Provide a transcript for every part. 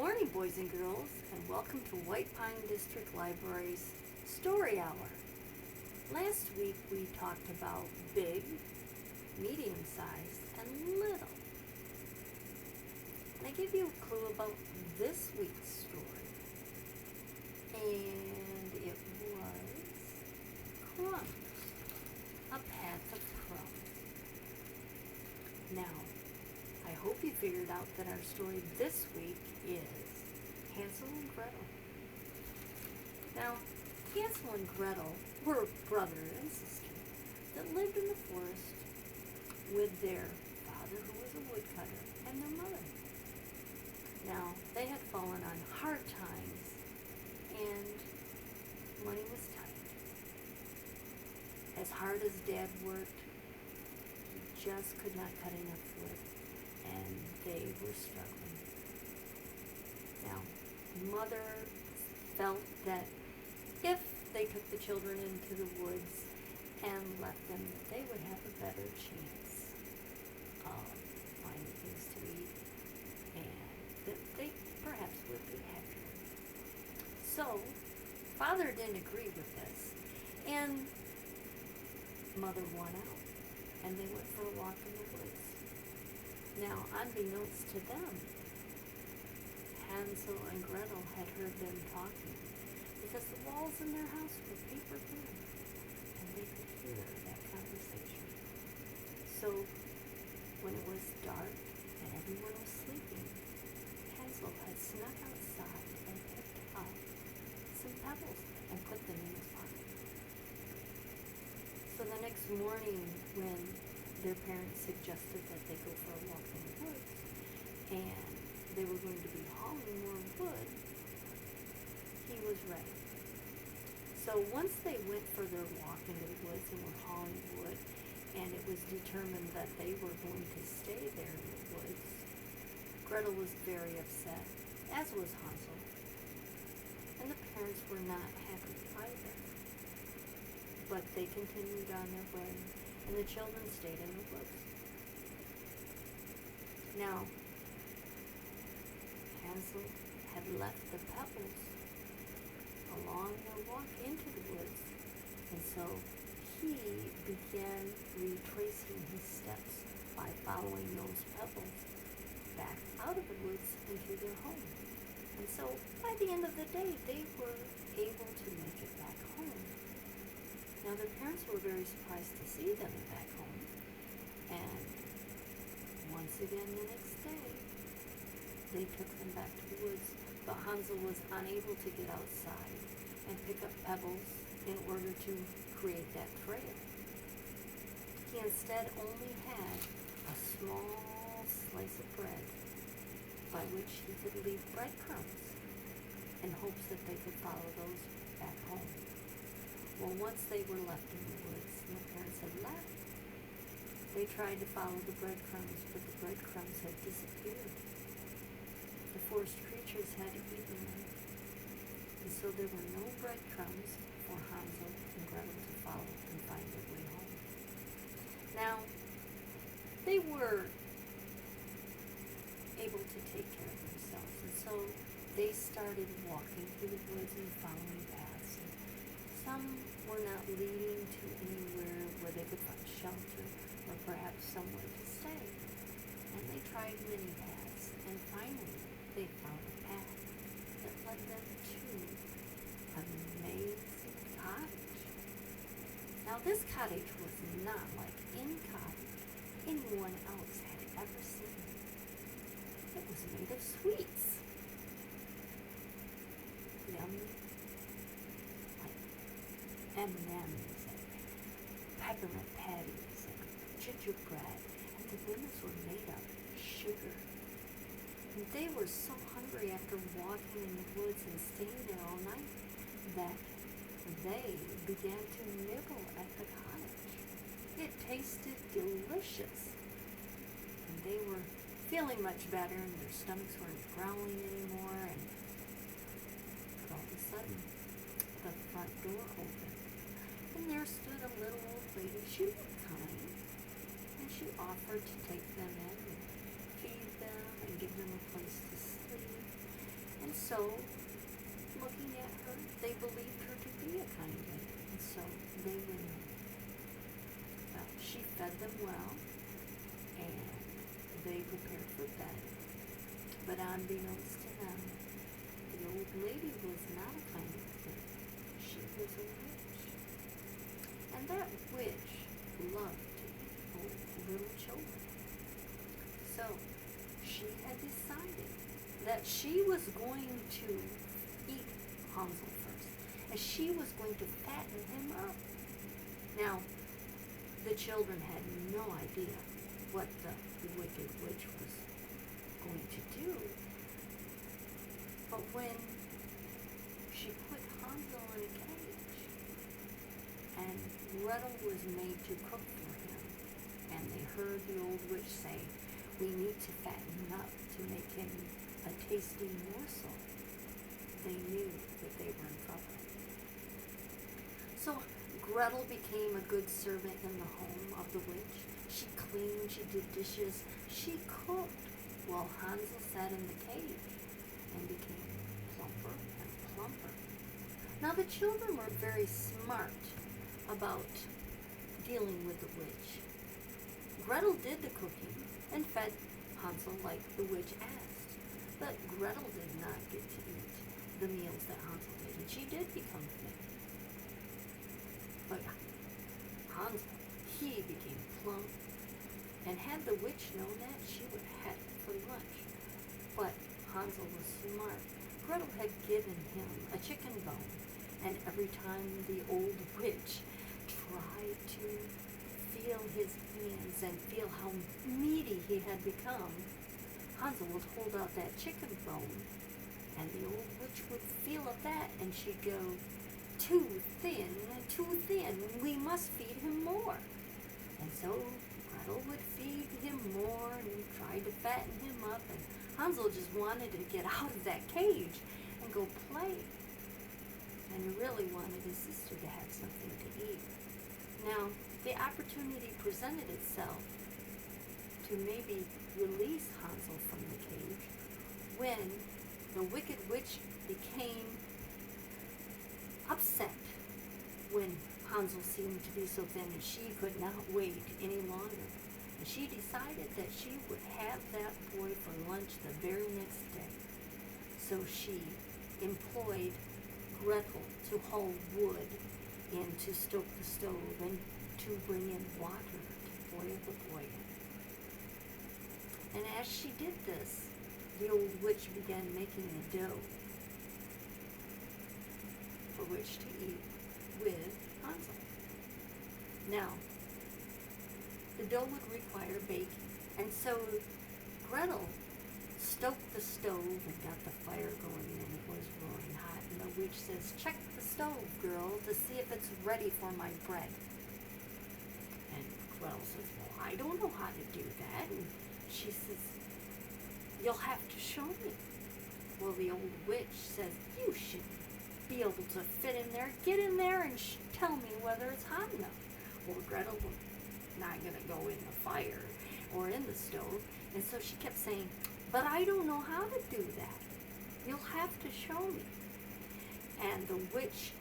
morning, boys and girls, and welcome to White Pine District Library's Story Hour. Last week we talked about big, medium-sized, and little. And I gave you a clue about this week's story. And it was Crumbs, a path of crumbs. Now, I hope you figured out that our story this week is Hansel and Gretel. Now, Hansel and Gretel were brother and sister that lived in the forest with their father, who was a woodcutter, and their mother. Now, they had fallen on hard times, and money was tight. As hard as Dad worked, he just could not cut enough wood, and they were struggling. Now, Mother felt that if they took the children into the woods and left them, that they would have a better chance of finding things to eat, and that they perhaps would be happier. So, Father didn't agree with this, and Mother won out, and they went for a walk in the woods. Now, unbeknownst to them, Hansel and Gretel had heard them talking because the walls in their house were paper thin, and they could hear that conversation. So, when it was dark and everyone was sleeping, Hansel had snuck outside and picked up some pebbles and put them in his pocket. So the next morning, when their parents suggested that they go for a walk in the woods, and they were going to be hauling more wood, he was ready. So once they went for their walk into the woods and were hauling wood, and it was determined that they were going to stay there in the woods, Gretel was very upset, as was Hansel, and the parents were not happy either. But they continued on their way, and the children stayed in the woods. Now, Hansel had left the pebbles along their walk into the woods, and so he began retracing his steps by following those pebbles back out of the woods into their home. And so by the end of the day, they were able to make it back home. Now, their parents were very surprised to see them back home, and once again the next day, they took them back to the woods, but Hansel was unable to get outside and pick up pebbles in order to create that trail. He instead only had a small slice of bread by which he could leave breadcrumbs in hopes that they could follow those back home. Well, once they were left in the woods and the parents had left, they tried to follow the breadcrumbs, but the breadcrumbs had disappeared. The forest creatures had eaten them, and so there were no breadcrumbs for Hansel and Gretel to follow and find their way home. Now, they were able to take care of themselves, and so they started walking through the woods and following paths. And some were not leading to anywhere where they could find shelter or perhaps somewhere to stay. And they tried many paths, and finally they found a path that led them to an amazing cottage. Now, this cottage was not like any cottage anyone else had ever seen. It was made of sweets. Yummy, like M&Ms and peppermint patties and gingerbread, and the windows were made of sugar. And they were so hungry after walking in the woods and staying there all night that they began to nibble at the cottage. It tasted delicious, and they were feeling much better, and their stomachs weren't growling anymore. But all of a sudden, the front door opened, and there stood a little old lady. She looked kind, and she offered to take them in and feed them and give them a place to sleep. so, looking at her, they believed her to be a kind lady, and so they went in. Well, she fed them well, and they prepared for bed. But unbeknownst to them, the old lady was not a kind lady. She was a witch. And that witch loved to eat little children. So, she had decided that she was going to eat Hansel first, and she was going to fatten him up. Now, the children had no idea what the wicked witch was going to do, but when she put Hansel in a cage, and Gretel was made to cook for him, and they heard the old witch say, "We need to fatten him up to make him a tasty morsel," they knew that they were in trouble. So Gretel became a good servant in the home of the witch. She cleaned, she did dishes, she cooked, while Hansel sat in the cage and became plumper and plumper. Now the children were very smart about dealing with the witch. Gretel did the cooking and fed Hansel like the witch asked, but Gretel did not get to eat the meals that Hansel did, and she did become thin. But Hansel, he became plump, and had the witch known that, she would have had it for lunch. But Hansel was smart. Gretel had given him a chicken bone, and every time the old witch tried to feel his hands and feel how meaty he had become, Hansel would hold out that chicken bone, and the old witch would feel of that, and she'd go, too thin, we must feed him more." And so Gretel would feed him more and tried to fatten him up, and Hansel just wanted to get out of that cage and go play. And he really wanted his sister to have something to eat. Now, the opportunity presented itself to maybe release Hansel from the cage when the wicked witch became upset when Hansel seemed to be so thin, and she could not wait any longer. And she decided that she would have that boy for lunch the very next day. So she employed Gretel to haul wood in to stoke the stove and to bring in water to boil the boy in. And as she did this, the old witch began making a dough for which to eat with Hansel. Now, the dough would require baking, and so Gretel stoked the stove and got the fire going, and it was roaring hot, and the witch says, "Check the stove, girl, to see if it's ready for my bread." And Gretel says, "Well, I don't know how to do that." And she says, "You'll have to show me." Well, the old witch says, "You should be able to fit in there. Get in there and tell me whether it's hot enough." Well, Gretel was not going to go in the fire or in the stove, and so she kept saying, "But I don't know how to do that. You'll have to show me." And the witch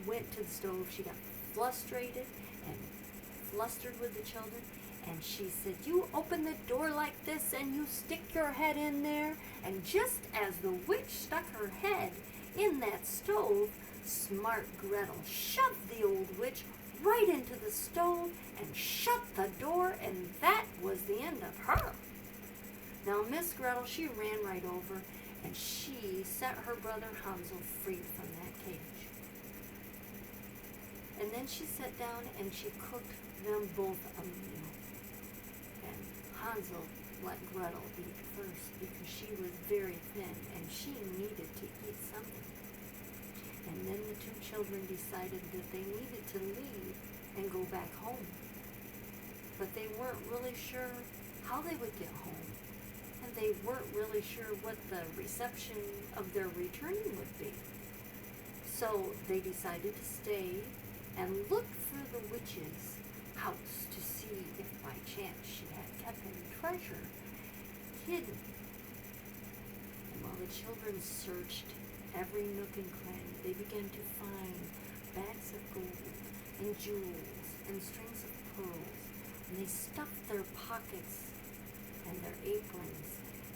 went to the stove. She got frustrated and flustered with the children, and she said, "You open the door like this and you stick your head in there." And just as the witch stuck her head in that stove, smart Gretel shoved the old witch right into the stove and shut the door, and that was the end of her. Now Miss Gretel, she ran right over, and she set her brother Hansel free from that cage. And then she sat down and she cooked them both a meal. And Hansel let Gretel eat first because she was very thin and she needed to eat something. And then the two children decided that they needed to leave and go back home. But they weren't really sure how they would get home. And they weren't really sure what the reception of their returning would be. So they decided to stay and look through the witch's house to see if by chance she had kept any treasure hidden. And while the the children searched every nook and cranny. They began to find bags of gold and jewels and strings of pearls. And they stuffed their pockets and their aprons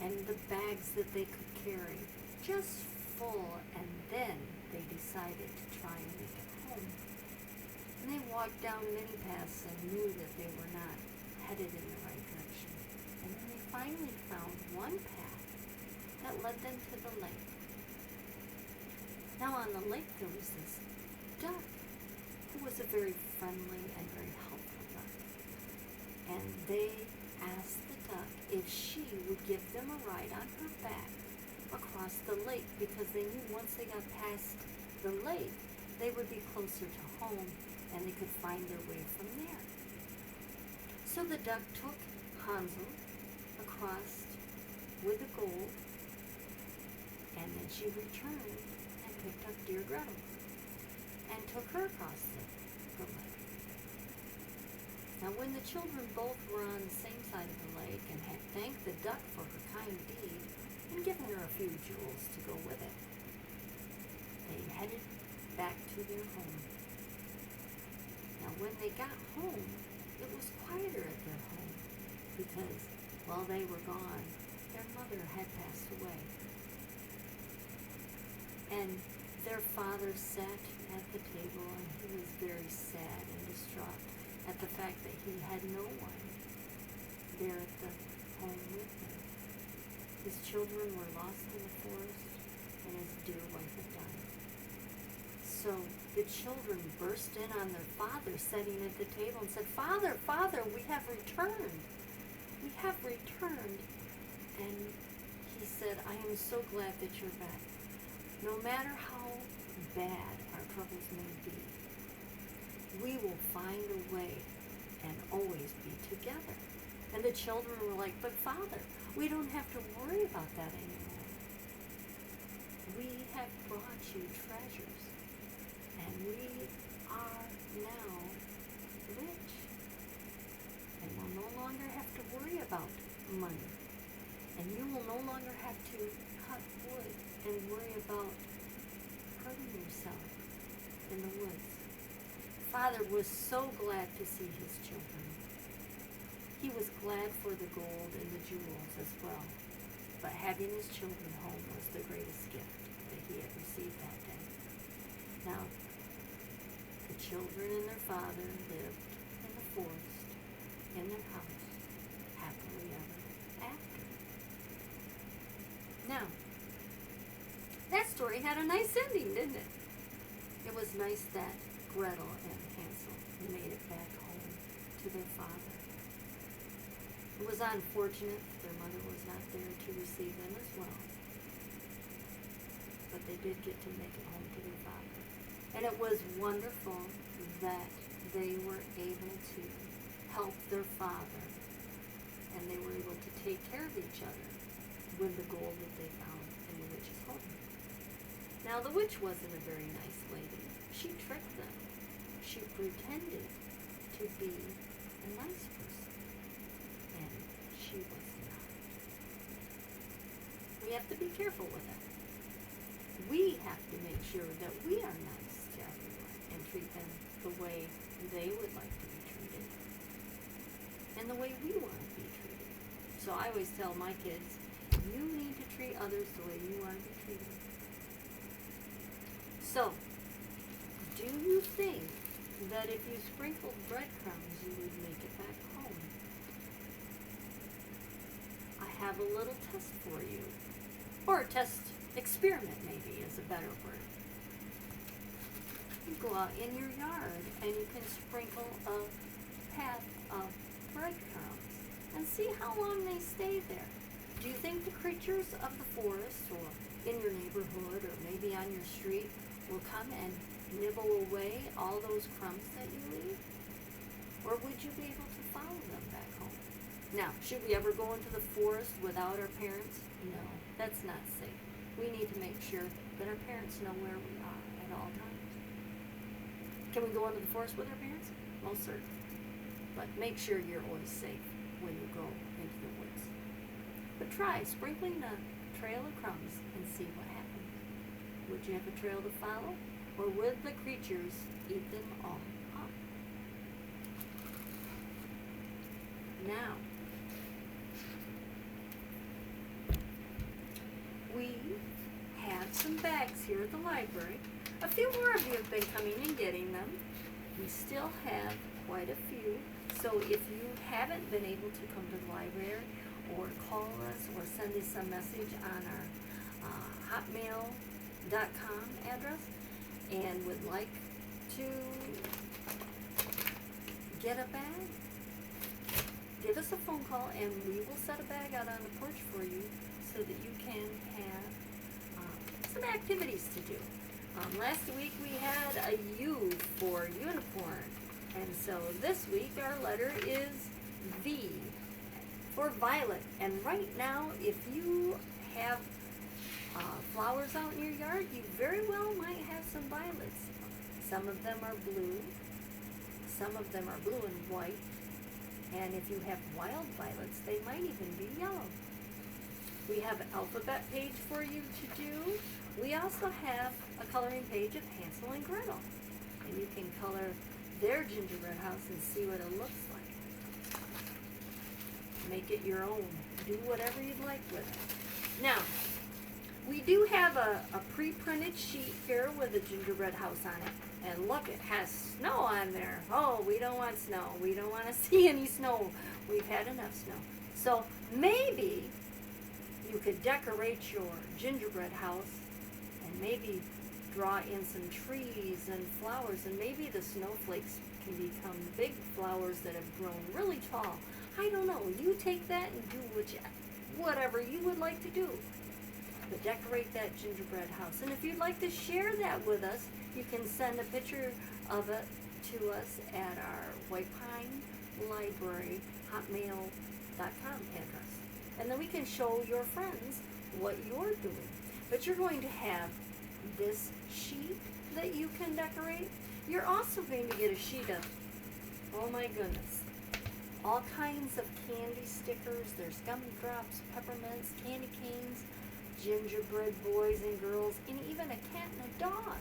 and the bags that they could carry just full. And then they decided to try and make it home. And they walked down many paths and knew that they were not headed in the right direction. And then they finally found one path that led them to the lake. Now on the lake there was this duck who was a very friendly and very helpful duck. And they asked the duck if she would give them a ride on her back across the lake, because they knew once they got past the lake, they would be closer to home and they could find their way from there. So the duck took Hansel across with the gold, and then she returned and picked up dear Gretel and took her across the lake. Now when the children both were on the same side of the lake and had thanked the duck for her kind deed and given her a few jewels to go with it, they headed back to their home. Now when they got home, it was quieter at their home because while they were gone, their mother had passed away. And their father sat at the table and he was very sad and distraught at the fact that he had no one there at the home with him. His children were lost in the forest and his dear wife had died. So the children burst in on their father sitting at the table and said, "Father, Father, we have returned. We have returned." And he said, "I am so glad that you're back. No matter how bad our troubles may be, we will find a way and always be together." And the children were like, "But Father, we don't have to worry about that anymore. We have brought you treasures, and we are now rich, and we'll no longer have to worry about money, and you will no longer have to cut wood and worry about hurting yourself in the woods." Father was so glad to see his children. He was glad for the gold and the jewels as well, but having his children home was the greatest gift that he had received that day. Now, the children and their father lived in the forest, in their house, happily ever after. Now, that story had a nice ending, didn't it? It was nice that Gretel and Hansel made it back home to their father. It was unfortunate their mother was not there to receive them as well, but they did get to make it home to their father. And it was wonderful that they were able to help their father, and they were able to take care of each other with the gold that they found in the witch's home. Now the witch wasn't a very nice lady. She tricked them. She pretended to be a nice person, and she was not. We have to be careful with that. We have to make sure that we are nice to everyone and treat them the way they would like to be treated and the way we want to be treated. So I always tell my kids, you need to treat others the way you want to be treated. So, do you think that if you sprinkled breadcrumbs, you would make it back home? I have a little test for you. Or a test experiment, maybe, is a better word. You go out in your yard and you can sprinkle a path of breadcrumbs and see how long they stay there. Do you think the creatures of the forest or in your neighborhood or maybe on your street will come and nibble away all those crumbs that you leave? Or would you be able to follow them back home? Now, should we ever go into the forest without our parents? No, that's not safe. We need to make sure that our parents know where we are at all times. Can we go into the forest with our parents? Most certainly. But make sure you're always safe when you go into the woods. But try sprinkling a trail of crumbs and see what happened. Would you have a trail to follow? Or would the creatures eat them all up? Now, we have some bags here at the library. A few more of you have been coming and getting them. We still have quite a few. So if you haven't been able to come to the library or call us or send us a message on our hotmail.com address and would like to get a bag, give us a phone call and we will set a bag out on the porch for you so that you can have some activities to do. Last week we had a U for unicorn, and so this week our letter is V for violet. And right now, if you have flowers out in your yard, you very well might have some violets. Some of them are blue, some of them are blue and white, and if you have wild violets, they might even be yellow. We have an alphabet page for you to do. We also have a coloring page of Hansel and Gretel, and you can color their gingerbread house and see what it looks like. Make it your own. Do whatever you'd like with it. Now, we do have a pre-printed sheet here with a gingerbread house on it. And look, it has snow on there. Oh, we don't want snow. We don't want to see any snow. We've had enough snow. So maybe you could decorate your gingerbread house and maybe draw in some trees and flowers, and maybe the snowflakes can become big flowers that have grown really tall. I don't know. You take that and do whatever you would like to do. But decorate that gingerbread house. And if you'd like to share that with us, you can send a picture of it to us at our White Pine Library hotmail.com address. And then we can show your friends what you're doing. But you're going to have this sheet that you can decorate. You're also going to get a sheet of, oh my goodness, all kinds of candy stickers. There's gumdrops, peppermints, candy canes, gingerbread boys and girls, and even a cat and a dog.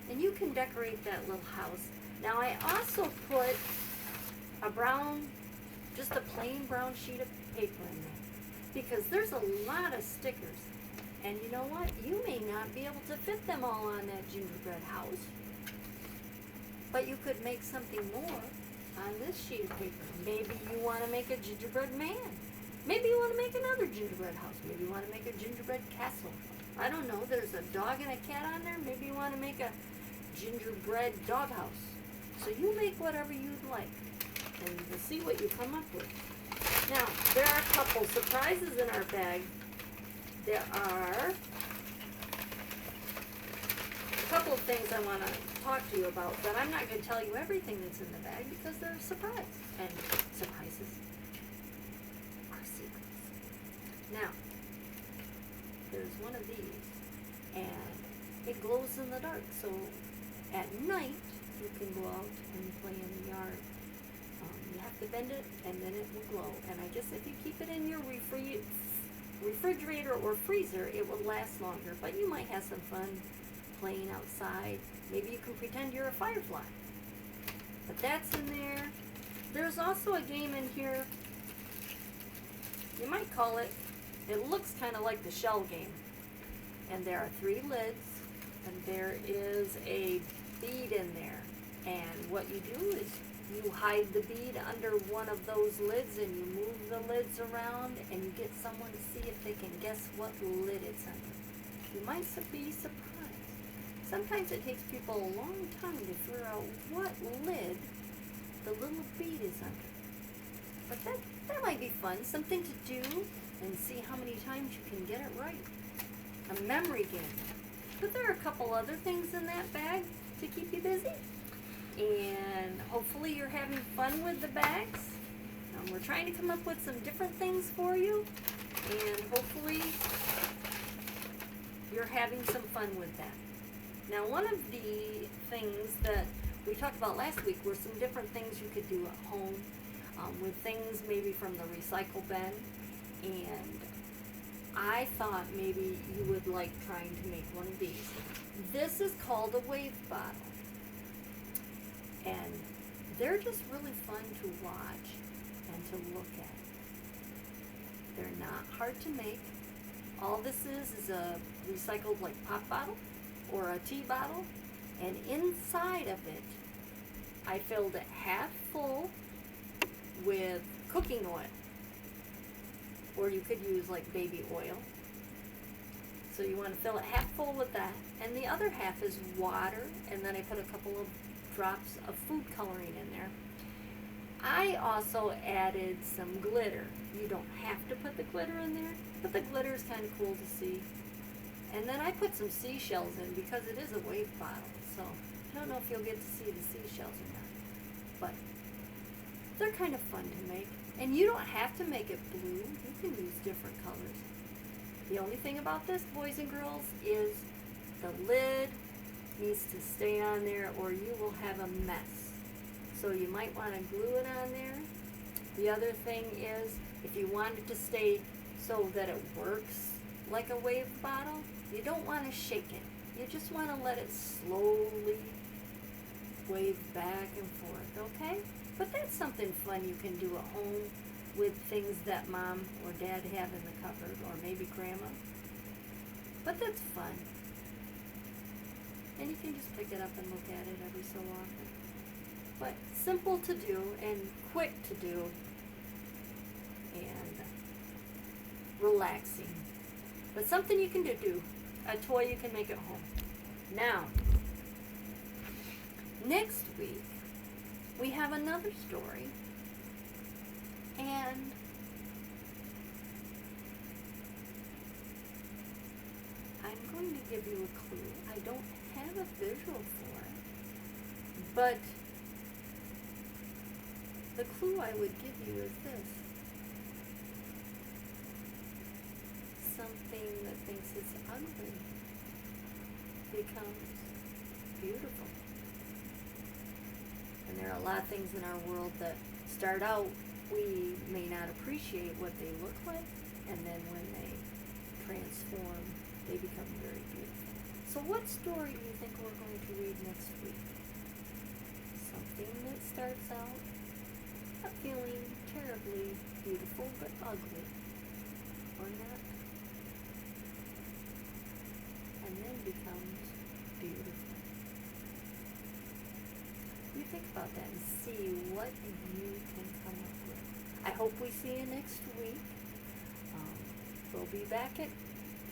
And you can decorate that little house. Now I also put a brown, just a plain brown sheet of paper in there, because there's a lot of stickers. And you know what? You may not be able to fit them all on that gingerbread house, but you could make something more on this sheet of paper. Maybe you want to make a gingerbread man. Maybe you want to make another gingerbread house. Maybe you want to make a gingerbread castle. I don't know. There's a dog and a cat on there. Maybe you want to make a gingerbread doghouse. So you make whatever you'd like, and we'll see what you come up with. Now, there are a couple surprises in our bag. There are a couple of things I want to talk to you about, but I'm not going to tell you everything that's in the bag because they're a surprise. And surprises are secrets. Now, there's one of these, and it glows in the dark. So at night, you can go out and play in the yard. You have to bend it, and then it will glow. And I guess if you keep it in your refrigerator or freezer, it will last longer. But you might have some fun playing outside. Maybe you can pretend you're a firefly. But that's in there. There's also a game in here. You might call it, it looks kind of like the shell game. And there are 3 lids, and there is a bead in there. And what you do is you hide the bead under one of those lids, and you move the lids around, and you get someone to see if they can guess what lid it's under. You might be surprised. Sometimes it takes people a long time to figure out what lid the little bead is under. But that might be fun, something to do, and see how many times you can get it right. A memory game. But there are a couple other things in that bag to keep you busy. And hopefully you're having fun with the bags. We're trying to come up with some different things for you, and hopefully you're having some fun with that. Now, one of the things that we talked about last week were some different things you could do at home with things maybe from the recycle bin. And I thought maybe you would like trying to make one of these. This is called a wave bottle. And they're just really fun to watch and to look at. They're not hard to make. All this is a recycled like pop bottle or a tea bottle, and inside of it I filled it half full with cooking oil, or you could use like baby oil. So you want to fill it half full with that, and the other half is water, and then I put a couple of drops of food coloring in there. I also added some glitter. You don't have to put the glitter in there, but the glitter is kind of cool to see. And then I put some seashells in because it is a wave bottle, so I don't know if you'll get to see the seashells or not, but they're kind of fun to make. And you don't have to make it blue. You can use different colors. The only thing about this, boys and girls, is the lid needs to stay on there or you will have a mess. So you might want to glue it on there. The other thing is, if you want it to stay so that it works like a wave bottle, you don't want to shake it. You just want to let it slowly wave back and forth, okay? But that's something fun you can do at home with things that mom or dad have in the cupboard, or maybe grandma. But that's fun. And you can just pick it up and look at it every so often. But simple to do and quick to do and relaxing. But something you can do. A toy you can make at home. Now, next week, we have another story. And I'm going to give you a clue. I don't have a visual for it, but the clue I would give you is this. Something that thinks it's ugly becomes beautiful. And there are a lot of things in our world that start out, we may not appreciate what they look like, and then when they transform, they become very beautiful. So what story do you think we're going to read next week? Something that starts out not feeling terribly beautiful, but ugly, or not, and then becomes beautiful. You think about that and see what you can come up with. I hope we see you next week. We'll be back at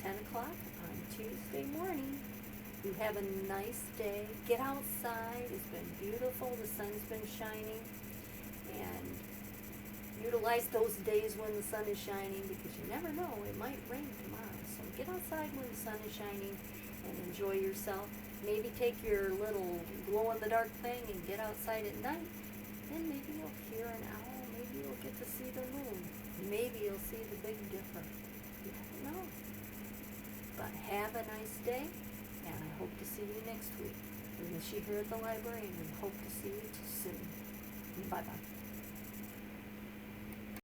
10 o'clock on Tuesday morning. You have a nice day. Get outside. It's been beautiful. The sun's been shining. And utilize those days when the sun is shining, because you never know, it might rain tomorrow. So get outside when the sun is shining and enjoy yourself. Maybe take your little glow-in-the-dark thing and get outside at night. Then maybe you'll hear an owl. Maybe you'll get to see the moon. Maybe you'll see the Big Dipper. You don't know. But have a nice day, and I hope to see you next week. We miss you here at the library, and we hope to see you soon. Bye-bye.